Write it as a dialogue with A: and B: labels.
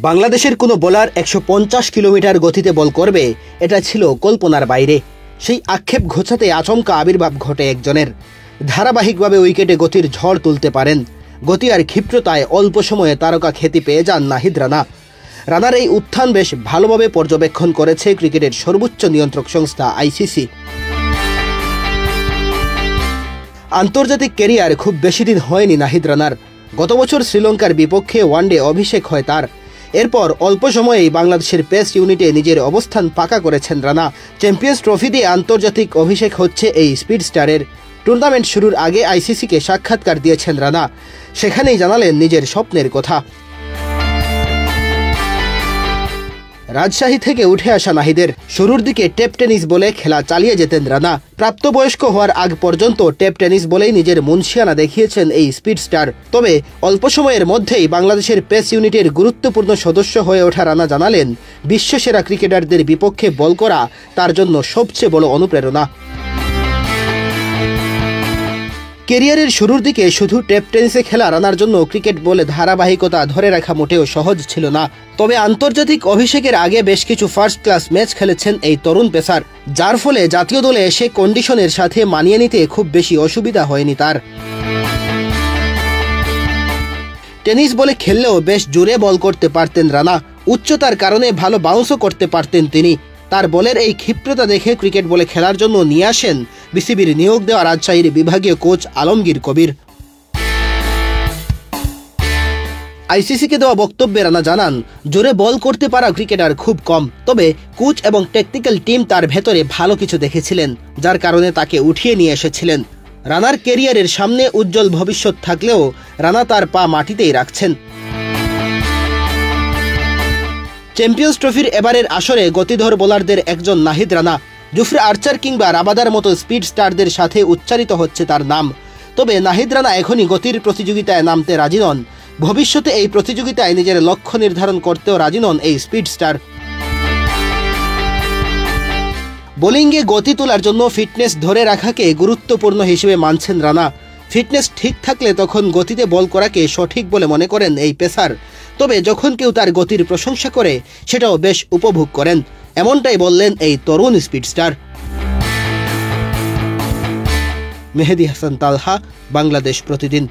A: বাংলাদেশের কোনো bowler ১৫০ kilometre গতিতে বল করবে, এটা ছিল কল্পনার বাইরে। সেই আক্ষেপ ঘোচাতে আচমকা আবির্ভাব ঘটে একজনের। ধারাবাহিকভাবে উইকেটে গতির ঝড় তুলতে পারেন। গতি আর ক্ষিপ্রতায় অল্প সময়ে তারকা খ্যাতি পেয়ে যান নাহিদ রানা। রানার এই উত্থান বেশ ভালোভাবে পর্যবেক্ষণ করেছে ক্রিকেটের সর্বোচ্চ নিয়ন্ত্রক সংস্থা আইসিসি। আন্তর্জাতিক ক্যারিয়ার খুব বেশি দিন হয়নি নাহিদ রানার। গত বছর শ্রীলঙ্কার বিপক্ষে ওয়ানডে অভিষেক হয় তার। এরপর অল্প সময়েই বাংলাদেশের পেস ইউনিটে নিজের অবস্থান পাকা করেছেন রানা। চ্যাম্পিয়ন্স ট্রফি দিয়ে আন্তর্জাতিক অভিষেক হচ্ছে এই স্পিড স্টারের। টুর্নামেন্ট শুরুর আগে আইসিসিকে সাক্ষাৎকার দিয়েছেন রানা। সেখানেই জানালেন নিজের স্বপ্নের কথা। রাজশাহী থেকে উঠে আসা নাহিদের শুরুর দিকে টেপ টেনিস বলে খেলা চালিয়ে যেতেন রানা। প্রাপ্তবয়স্ক হওয়ার আগ পর্যন্ত টেপ টেনিস বলেই নিজের মুনশিয়ানা দেখিয়েছেন এই স্পিড স্টার। তবে অল্প সময়ের মধ্যেই বাংলাদেশের পেস ইউনিটের গুরুত্বপূর্ণ সদস্য হয়ে ওঠা রানা জানালেন, বিশ্বসেরা ক্রিকেটারদের বিপক্ষে বল করা তার জন্য সবচেয়ে বড় অনুপ্রেরণা। ক্যারিয়ারের শুরুর দিকে শুধু টেপ টেনিসে খেলা রানার জন্য ক্রিকেট বলে ধারাবাহিকতা ধরে রাখা মোটেও সহজ ছিল না। তবে আন্তর্জাতিক অভিষেকের আগে বেশ কিছু ফার্স্ট ক্লাস ম্যাচ খেলেছেন এই তরুণ পেসার, যার ফলে জাতীয় দলে এসে কন্ডিশনের সাথে মানিয়ে নিতে খুব বেশি অসুবিধা হয়নি তার। টেনিস বলে খেললেও বেশ জোরে বল করতে পারতেন রানা। উচ্চতার কারণে ভালো বাউন্সও করতে পারতেন তিনি। তার বলের এই ক্ষিপ্রতা দেখে ক্রিকেট বলে খেলার জন্য নিয়ে আসেন বিসিবির নিয়োগ দেওয়া রাজশাহীর বিভাগীয় কোচ আলমগীর কবির। আইসিসিকে দেওয়া বক্তব্যে রানা জানান, জোরে বল করতে পারা ক্রিকেটার খুব কম, তবে কোচ এবং টেকনিক্যাল টিম তার ভেতরে ভালো কিছু দেখেছিলেন, যার কারণে তাকে উঠিয়ে নিয়ে এসেছিলেন। রানার ক্যারিয়ারের সামনে উজ্জ্বল ভবিষ্যৎ থাকলেও রানা তার পা মাটিতেই রাখছেন। চ্যাম্পিয়ন্স ট্রফির এবারের আসরে গতিধর বোলারদের একজন নাহিদ রানা। জুফ্রে আর্চার কিংবা রাবাদার মতো স্পিড স্টারদের সাথে উচ্চারিত হচ্ছে তার নাম। তবে নাহিদ রানা এখনই গতির প্রতিযোগিতায় নামতে রাজি নন। ভবিষ্যতে এই প্রতিযোগিতায় নিজের লক্ষ্য নির্ধারণ করতেও রাজি নন এই স্পিড স্টার। বোলিংয়ে গতি তোলার জন্য ফিটনেস ধরে রাখাকে গুরুত্বপূর্ণ হিসেবে মানছেন রানা। ফিটনেস ঠিক থাকলে তখন গতিতে বল করাকে সঠিক বলে মনে করেন এই পেসার। তবে যখন কেউ তার গতির প্রশংসা করে, সেটাও বেশ উপভোগ করেন, এমনটাই বললেন এই তরুণ স্পিড স্টার। মেহেদী হাসান তালহা, বাংলাদেশ প্রতিদিন।